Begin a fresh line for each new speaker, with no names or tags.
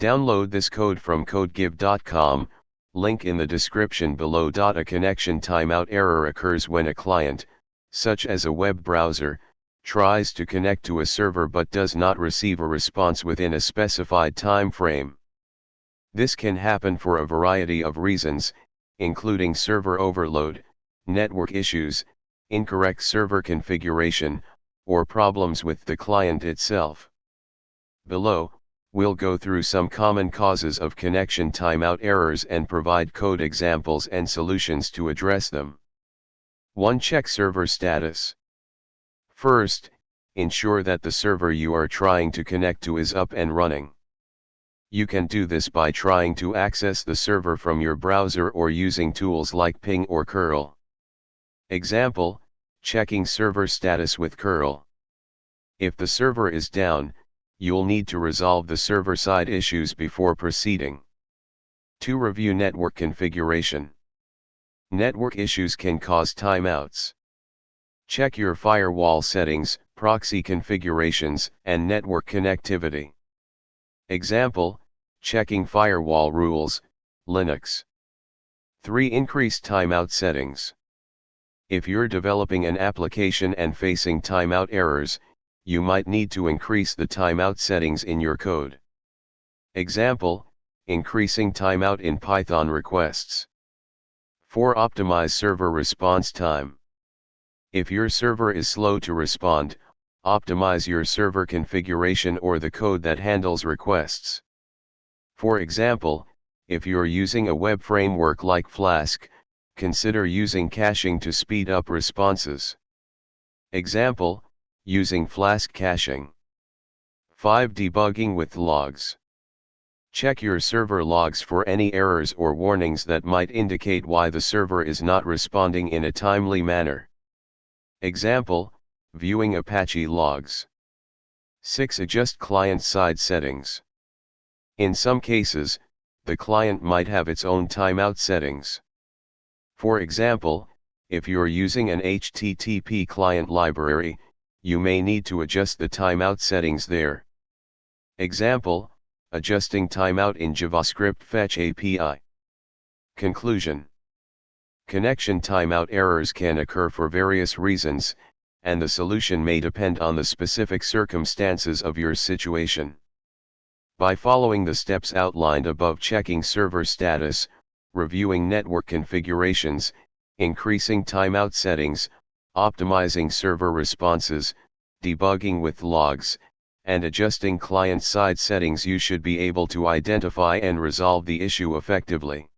Download this code from codegive.com, link in the description below. A connection timeout error occurs when a client, such as a web browser, tries to connect to a server but does not receive a response within a specified time frame. This can happen for a variety of reasons, including server overload, network issues, incorrect server configuration, or problems with the client itself. Below, we'll go through some common causes of connection timeout errors and provide code examples and solutions to address them. 1. Check server status. First, ensure that the server you are trying to connect to is up and running. You can do this by trying to access the server from your browser or using tools like ping or curl. Example, checking server status with curl. If the server is down, you'll need to resolve the server-side issues before proceeding. 2. Review network configuration. Network issues can cause timeouts. Check your firewall settings, proxy configurations, and network connectivity. Example, checking firewall rules, Linux. 3. Increase timeout settings. If you're developing an application and facing timeout errors, you might need to increase the timeout settings in your code. Example, increasing timeout in Python requests. 4. Optimize server response time. If your server is slow to respond, optimize your server configuration or the code that handles requests. For example, if you're using a web framework like Flask, consider using caching to speed up responses. Example, using Flask caching. 5. Debugging with logs. Check your server logs for any errors or warnings that might indicate why the server is not responding in a timely manner. Example, viewing Apache logs. 6. Adjust client-side settings. In some cases, the client might have its own timeout settings. For example, if you're using an HTTP client library, you may need to adjust the timeout settings there. Example, adjusting timeout in JavaScript Fetch API. Conclusion. Connection timeout errors can occur for various reasons, and the solution may depend on the specific circumstances of your situation. By following the steps outlined above, checking server status, reviewing network configurations, increasing timeout settings, optimizing server responses, debugging with logs, and adjusting client-side settings, you should be able to identify and resolve the issue effectively.